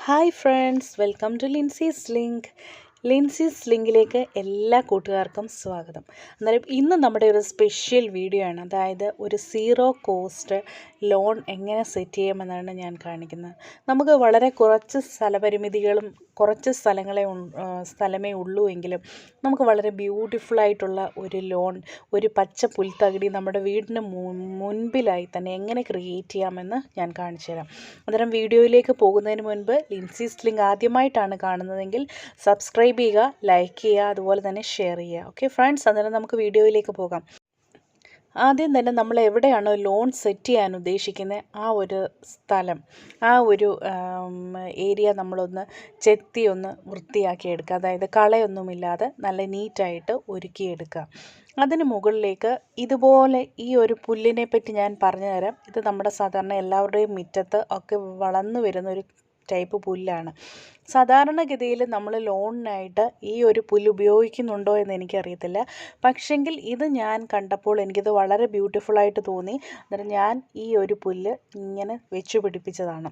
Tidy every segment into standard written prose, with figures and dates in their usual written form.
Hi friends, welcome to Lincy's link. Lincy's ലിങ്കിലേക്ക് എല്ലാ കൂട്ടുകാർക്കും സ്വാഗതം. അന്നേരം ഇന്ന് നമ്മുടെ ഒരു സ്പെഷ്യൽ വീഡിയോ ആണ്. അതായത് ഒരു സീറോ കോസ്റ്റ് ലോൺ എങ്ങനെ സെറ്റ് ചെയ്യാമെന്നാണ് ഞാൻ കാണിക്കുന്നത്. നമുക്ക് വളരെ കുറച്ച് സ്ഥലപരിമിതികളും കുറച്ച് സ്ഥലമേ ഉള്ളൂ എങ്കിലും നമുക്ക് വളരെ ബ്യൂട്ടിഫുള്ളായിട്ടുള്ള ഒരു ലോൺ, ഒരു പച്ച പുൽത്തകിടി നമ്മുടെ വീടിന് മുൻപിലായി തന്നെ എങ്ങനെ ക്രിയേറ്റ് ചെയ്യാമെന്ന് ഞാൻ കാണിച്ചു തരാം. അന്നേരം വീഡിയോയിലേക്ക് പോകുന്നതിന് മുൻപ് ലിൻസീസ് ലിങ്ക് ആദ്യമായിട്ടാണ് കാണുന്നതെങ്കിൽ സബ്സ്ക്രൈബ് ചെയ്യുക, ലൈക്ക് ചെയ്യുക, അതുപോലെ തന്നെ ഷെയർ ചെയ്യുക. ഓക്കെ ഫ്രണ്ട്സ്, അന്നേരം നമുക്ക് വീഡിയോയിലേക്ക് പോകാം. ആദ്യം തന്നെ നമ്മൾ എവിടെയാണോ ലോൺ സെറ്റ് ചെയ്യാൻ ഉദ്ദേശിക്കുന്നത് ആ ഒരു സ്ഥലം, ആ ഒരു ഏരിയ നമ്മളൊന്ന് ചെത്തി ഒന്ന് വൃത്തിയാക്കി എടുക്കുക. അതായത് കളയൊന്നുമില്ലാതെ നല്ല നീറ്റായിട്ട് ഒരുക്കിയെടുക്കുക. അതിന് മുകളിലേക്ക് ഇതുപോലെ ഈ ഒരു പുല്ലിനെ പറ്റി ഞാൻ പറഞ്ഞു തരാം. ഇത് നമ്മുടെ സാധാരണ എല്ലാവരുടെയും മുറ്റത്ത് ഒക്കെ വളർന്നു വരുന്നൊരു ടൈപ്പ് പുല്ലാണ്. സാധാരണഗതിയിൽ നമ്മൾ ലോണിനായിട്ട് ഈ ഒരു പുല്ല് ഉപയോഗിക്കുന്നുണ്ടോ എന്ന് എനിക്കറിയത്തില്ല. പക്ഷെങ്കിൽ ഇത് ഞാൻ കണ്ടപ്പോൾ എനിക്കിത് വളരെ ബ്യൂട്ടിഫുള്ളായിട്ട് തോന്നി. അന്നേരം ഞാൻ ഈ ഒരു പുല്ല് ഇങ്ങനെ വെച്ച് പിടിപ്പിച്ചതാണ്.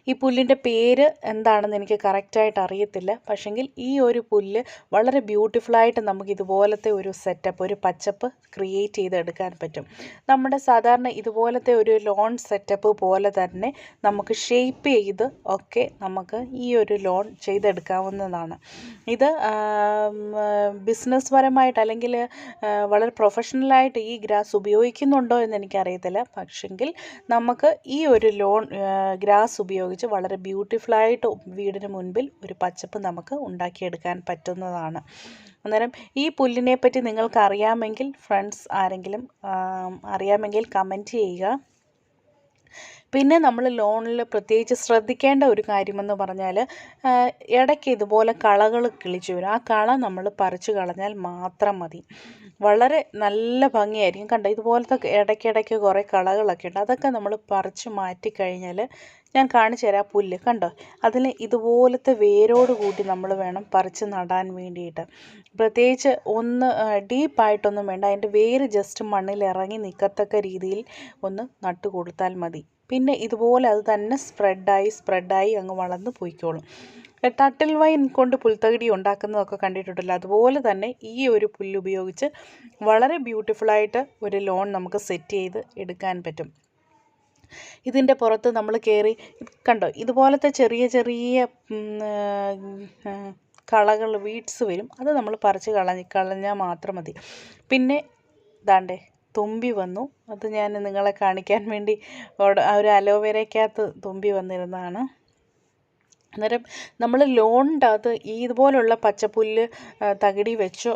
ഈ പുല്ലിൻ്റെ പേര് എന്താണെന്ന് എനിക്ക് കറക്റ്റായിട്ട് അറിയത്തില്ല. പക്ഷെങ്കിൽ ഈ ഒരു പുല്ല് വളരെ ബ്യൂട്ടിഫുള്ളായിട്ട് നമുക്ക് ഇതുപോലത്തെ ഒരു സെറ്റപ്പ്, ഒരു പച്ചപ്പ് ക്രിയേറ്റ് ചെയ്തെടുക്കാൻ പറ്റും. നമ്മുടെ സാധാരണ ഇതുപോലത്തെ ഒരു ലോൺ സെറ്റപ്പ് പോലെ തന്നെ നമുക്ക് ഷേപ്പ് ചെയ്ത് ഒക്കെ നമുക്ക് ഈ ഒരു ലോൺ ചെയ്തെടുക്കാവുന്നതാണ്. ഇത് ബിസിനസ് പരമായിട്ട് അല്ലെങ്കിൽ വളരെ പ്രൊഫഷണലായിട്ട് ഈ ഗ്രാസ് ഉപയോഗിക്കുന്നുണ്ടോ എന്ന് എനിക്കറിയത്തില്ല. പക്ഷെങ്കിൽ നമുക്ക് ഈ ഒരു ലോൺ ഗ്രാസ് ഉപയോഗിച്ച് വളരെ ബ്യൂട്ടിഫുള്ളായിട്ട് വീടിന് മുൻപിൽ ഒരു പച്ചപ്പ് നമുക്ക് ഉണ്ടാക്കിയെടുക്കാൻ പറ്റുന്നതാണ്. അന്നേരം ഈ പുല്ലിനെ പറ്റി നിങ്ങൾക്ക് അറിയാമെങ്കിൽ ഫ്രണ്ട്സ് ആരെങ്കിലും അറിയാമെങ്കിൽ കമൻറ്റ് ചെയ്യുക. പിന്നെ നമ്മൾ ലോണിൽ പ്രത്യേകിച്ച് ശ്രദ്ധിക്കേണ്ട ഒരു കാര്യമെന്ന് പറഞ്ഞാൽ ഇടയ്ക്ക് ഇതുപോലെ കളകൾ കിളിച്ചു വരും. ആ കള നമ്മൾ പറിച്ചു കളഞ്ഞാൽ മാത്രം മതി. വളരെ നല്ല ഭംഗിയായിരിക്കും. കണ്ടോ, ഇതുപോലത്തെ ഇടയ്ക്കിടയ്ക്ക് കുറേ കളകളൊക്കെ ഉണ്ട്. അതൊക്കെ നമ്മൾ പറിച്ച് മാറ്റിക്കഴിഞ്ഞാൽ ഞാൻ കാണിച്ചു തരാം. പുല്ല് കണ്ടോ, അതിന് ഇതുപോലത്തെ വേരോട് കൂടി നമ്മൾ വേണം പറിച്ച് നടാൻ വേണ്ടിയിട്ട്. പ്രത്യേകിച്ച് ഒന്ന് ഡീപ്പായിട്ടൊന്നും വേണ്ട, അതിൻ്റെ വേര് ജസ്റ്റ് മണ്ണിൽ ഇറങ്ങി നിൽക്കത്തക്ക രീതിയിൽ ഒന്ന് നട്ടു കൊടുത്താൽ മതി. പിന്നെ ഇതുപോലെ അത് തന്നെ സ്പ്രെഡായി അങ്ങ് വളർന്ന് പോയിക്കോളും. ടട്ടിൽ വൈൻ കൊണ്ട് പുൽത്തകിടി ഉണ്ടാക്കുന്നതൊക്കെ കണ്ടിട്ടുണ്ടല്ലോ, അതുപോലെ തന്നെ ഈ ഒരു പുല്ല് ഉപയോഗിച്ച് വളരെ ബ്യൂട്ടിഫുള്ളായിട്ട് ഒരു ലോൺ നമുക്ക് സെറ്റ് ചെയ്ത് എടുക്കാൻ പറ്റും. ഇതിൻ്റെ പുറത്ത് നമ്മൾ കയറി കണ്ടോ, ഇതുപോലത്തെ ചെറിയ ചെറിയ കളകൾ വീഡ്സ് വരും. അത് നമ്മൾ പറിച്ച് കളഞ്ഞാൽ മാത്രം മതി. പിന്നെ ദാണ്ടേ തുമ്പി വന്നു. അത് ഞാൻ നിങ്ങളെ കാണിക്കാൻ വേണ്ടി ഒരു അലോവേരയ്ക്കകത്ത് തുമ്പി വന്നിരുന്നതാണ്. അന്നേരം നമ്മൾ ലോണിൻ്റെ അകത്ത് ഇതുപോലുള്ള പച്ചപ്പുല്ല് തകിടി വെച്ച്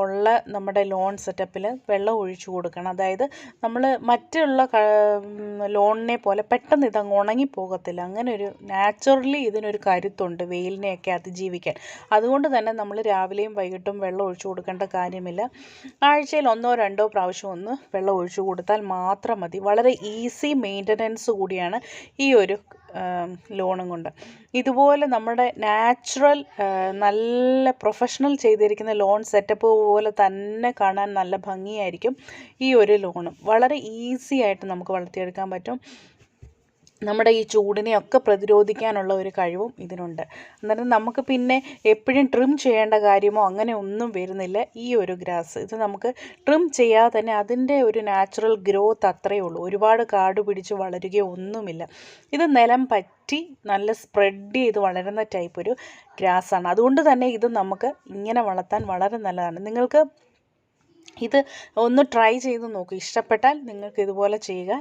ഉള്ള നമ്മുടെ ലോൺ സെറ്റപ്പിൽ വെള്ളം ഒഴിച്ചു കൊടുക്കണം. അതായത് നമ്മൾ മറ്റുള്ള ലോണിനെ പോലെ പെട്ടെന്ന് ഇതങ്ങ് ഉണങ്ങിപ്പോകത്തില്ല. അങ്ങനെ ഒരു നാച്ചുറലി ഇതിനൊരു കരുത്തുണ്ട് വെയിലിനെയൊക്കെ അതിജീവിക്കാൻ. അതുകൊണ്ട് തന്നെ നമ്മൾ രാവിലെയും വൈകിട്ടും വെള്ളം ഒഴിച്ചു കൊടുക്കേണ്ട കാര്യമില്ല. ആഴ്ചയിൽ 1-2 പ്രാവശ്യം ഒന്ന് വെള്ളം ഒഴിച്ചു കൊടുത്താൽ മാത്രം മതി. വളരെ ഈസി മെയിൻ്റനൻസ് കൂടിയാണ് ഈ ഒരു ലോണും കൊണ്ട്. ഇതുപോലെ നമ്മുടെ നാച്ചുറൽ നല്ല പ്രൊഫഷണൽ ചെയ്തിരിക്കുന്ന ലോൺ സെറ്റപ്പ് പോലെ തന്നെ കാണാൻ നല്ല ഭംഗിയായിരിക്കും ഈ ഒരു ലോണും. വളരെ ഈസി ആയിട്ട് നമുക്ക് വളർത്തിയെടുക്കാൻ പറ്റും. നമ്മുടെ ഈ ചൂടിനെയൊക്കെ പ്രതിരോധിക്കാനുള്ള ഒരു കഴിവും ഇതിനുണ്ട്. അന്നേരം നമുക്ക് പിന്നെ എപ്പോഴും ട്രിം ചെയ്യേണ്ട കാര്യമോ അങ്ങനെ ഒന്നും വരുന്നില്ല. ഈ ഒരു ഗ്രാസ് ഇത് നമുക്ക് ട്രിം ചെയ്യാതെ തന്നെ അതിൻ്റെ ഒരു നാച്ചുറൽ ഗ്രോത്ത് അത്രയേ ഉള്ളൂ. ഒരുപാട് കാട് പിടിച്ച് വളരുകയോ ഒന്നുമില്ല. ഇത് നിലം പറ്റി നല്ല സ്പ്രെഡ് ചെയ്ത് വളരുന്ന ടൈപ്പ് ഒരു ഗ്രാസാണ്. അതുകൊണ്ട് തന്നെ ഇത് നമുക്ക് ഇങ്ങനെ വളർത്താൻ വളരെ നല്ലതാണ്. നിങ്ങൾക്ക് ഇത് ഒന്ന് ട്രൈ ചെയ്ത് നോക്കൂ. ഇഷ്ടപ്പെട്ടാൽ നിങ്ങൾക്ക് ഇതുപോലെ ചെയ്യുക.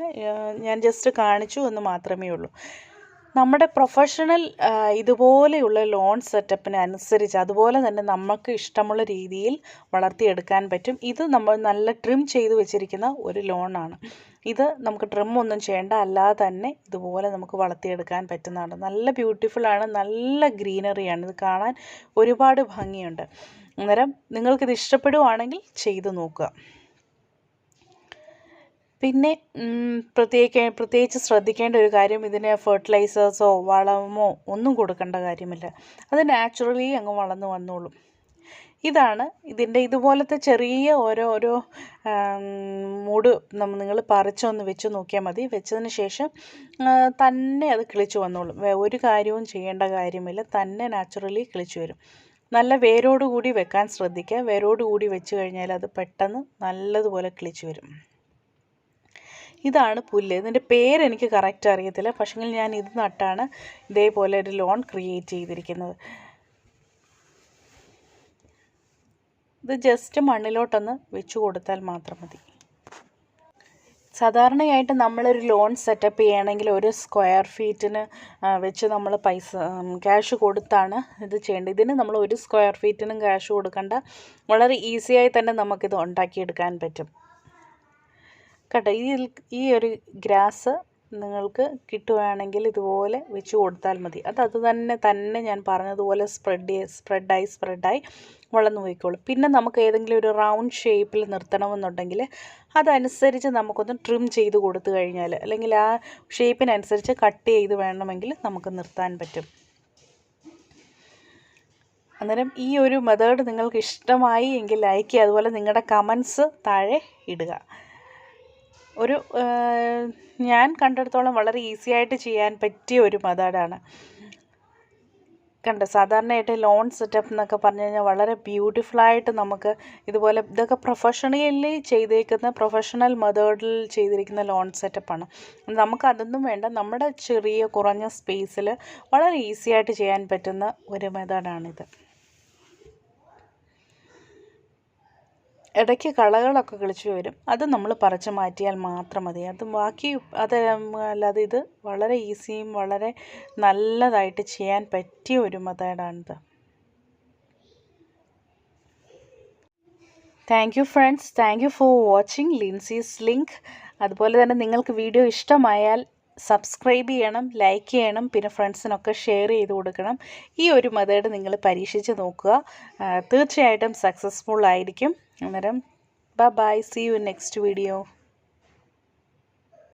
ഞാൻ ജസ്റ്റ് കാണിച്ചു എന്ന് മാത്രമേ ഉള്ളൂ. നമ്മുടെ പ്രൊഫഷണൽ ഇതുപോലെയുള്ള ലോൺ സെറ്റപ്പിന് അനുസരിച്ച് അതുപോലെ തന്നെ നമുക്ക് ഇഷ്ടമുള്ള രീതിയിൽ വളർത്തിയെടുക്കാൻ പറ്റും. ഇത് നമ്മൾ നല്ല ട്രിം ചെയ്ത് വെച്ചിരിക്കുന്ന ഒരു ലോണാണ്. ഇത് നമുക്ക് ട്രിം ഒന്നും ചെയ്യേണ്ട, അല്ലാതെ തന്നെ ഇതുപോലെ നമുക്ക് വളർത്തിയെടുക്കാൻ പറ്റുന്നതാണ്. നല്ല ബ്യൂട്ടിഫുള്ളാണ്, നല്ല ഗ്രീനറിയാണ്. ഇത് കാണാൻ ഒരുപാട് ഭംഗിയുണ്ട്. അന്നേരം നിങ്ങൾക്കിത് ഇഷ്ടപ്പെടുവാണെങ്കിൽ ചെയ്ത് നോക്കുക. പിന്നെ പ്രത്യേകിച്ച് ശ്രദ്ധിക്കേണ്ട ഒരു കാര്യം, ഇതിന് ഫെർട്ടിലൈസേഴ്സോ വളമോ ഒന്നും കൊടുക്കേണ്ട കാര്യമില്ല. അത് നാച്ചുറലി അങ്ങ് വളർന്നു വന്നോളും. ഇതാണ് ഇതിൻ്റെ ഇതുപോലത്തെ ചെറിയ ഓരോ മൂട് നിങ്ങൾ പറിച്ചൊന്ന് വെച്ച് നോക്കിയാൽ മതി. വെച്ചതിന് ശേഷം തന്നെ അത് കിളിച്ച് വന്നോളും. ഒരു കാര്യവും ചെയ്യേണ്ട കാര്യമില്ല, തന്നെ നാച്ചുറലി കിളിച്ച് വരും. നല്ല വേരോടുകൂടി വെക്കാൻ ശ്രദ്ധിക്കുക. വേരോടുകൂടി വെച്ച് കഴിഞ്ഞാൽ അത് പെട്ടെന്ന് നല്ലതുപോലെ കിളിച്ച് വരും. ഇതാണ് പുല്ല്. ഇതിൻ്റെ പേരെനിക്ക് കറക്റ്റ് അറിയത്തില്ല, പക്ഷെങ്കിൽ ഞാൻ ഇത് നട്ടാണ് ഇതേപോലെ ഒരു ലോൺ ക്രിയേറ്റ് ചെയ്തിരിക്കുന്നത്. ഇത് ജസ്റ്റ് മണ്ണിലോട്ടൊന്ന് വെച്ച് കൊടുത്താൽ മാത്രം മതി. സാധാരണയായിട്ട് നമ്മളൊരു ലോൺ സെറ്റപ്പ് ചെയ്യണമെങ്കിൽ ഒരു സ്ക്വയർ ഫീറ്റിന് വെച്ച് നമ്മൾ ക്യാഷ് കൊടുത്താണ് ഇത് ചെയ്യേണ്ടത്. ഇതിന് നമ്മൾ ഒരു സ്ക്വയർ ഫീറ്റിനും ക്യാഷ് കൊടുക്കേണ്ട, വളരെ ഈസിയായി തന്നെ നമുക്കിത് ഉണ്ടാക്കിയെടുക്കാൻ പറ്റും. കേട്ടോ, ഈ ഒരു ഗ്രാസ് നിങ്ങൾക്ക് കിട്ടുകയാണെങ്കിൽ ഇതുപോലെ വെച്ച് കൊടുത്താൽ മതി. അത് തന്നെ ഞാൻ പറഞ്ഞതുപോലെ സ്പ്രെഡായി വളർന്നു പോയിക്കോളും. പിന്നെ നമുക്ക് ഏതെങ്കിലും ഒരു റൗണ്ട് ഷേപ്പിൽ നിർത്തണമെന്നുണ്ടെങ്കിൽ അതനുസരിച്ച് നമുക്കൊന്ന് ട്രിം ചെയ്ത് കൊടുത്തു കഴിഞ്ഞാൽ, അല്ലെങ്കിൽ ആ ഷേപ്പിനനുസരിച്ച് കട്ട് ചെയ്ത് വേണമെങ്കിൽ നമുക്ക് നിർത്താൻ പറ്റും. അന്നേരം ഈ ഒരു മെത്തേഡ് നിങ്ങൾക്ക് ഇഷ്ടമായി എങ്കിൽ ലൈക്ക് ചെയ്യുക. അതുപോലെ നിങ്ങളുടെ കമൻസ് താഴെ ഇടുക. ഞാൻ കണ്ടിടത്തോളം വളരെ ഈസി ആയിട്ട് ചെയ്യാൻ പറ്റിയ ഒരു മെത്തേഡാണ്. കണ്ടോ, സാധാരണയായിട്ട് ലോൺ സെറ്റപ്പ് എന്നൊക്കെ പറഞ്ഞു കഴിഞ്ഞാൽ വളരെ ബ്യൂട്ടിഫുള്ളായിട്ട് നമുക്ക് ഇതുപോലെ ഇതൊക്കെ പ്രൊഫഷണലി ചെയ്തേക്കുന്ന, പ്രൊഫഷണൽ മെത്തേഡിൽ ചെയ്തിരിക്കുന്ന ലോൺ സെറ്റപ്പാണ്. നമുക്കതൊന്നും വേണ്ട, നമ്മുടെ ചെറിയ കുറഞ്ഞ സ്പേസിൽ വളരെ ഈസി ആയിട്ട് ചെയ്യാൻ പറ്റുന്ന ഒരു മെത്തേഡാണിത്. ഇടയ്ക്ക് കളകളൊക്കെ കിളിച്ച് വരും, അത് നമ്മൾ പറിച്ച് മാറ്റിയാൽ മാത്രം മതി. അല്ലാതെ ഇത് വളരെ ഈസിയും വളരെ നല്ലതായിട്ട് ചെയ്യാൻ പറ്റിയ ഒരു മെത്തേഡാണിത്. Thank you friends, thank you for watching Lincy's link. അതുപോലെ തന്നെ നിങ്ങൾക്ക് വീഡിയോ ഇഷ്ടമായാൽ സബ്സ്ക്രൈബ് ചെയ്യണം, ലൈക്ക് ചെയ്യണം, പിന്നെ ഫ്രണ്ട്സിനൊക്കെ ഷെയർ ചെയ്ത് കൊടുക്കണം. ഈ ഒരു മെത്തേഡ് നിങ്ങൾ പരീക്ഷിച്ച് നോക്കുക, തീർച്ചയായിട്ടും സക്സസ്ഫുൾ ആയിരിക്കും. അന്നേരം bye, see you next video.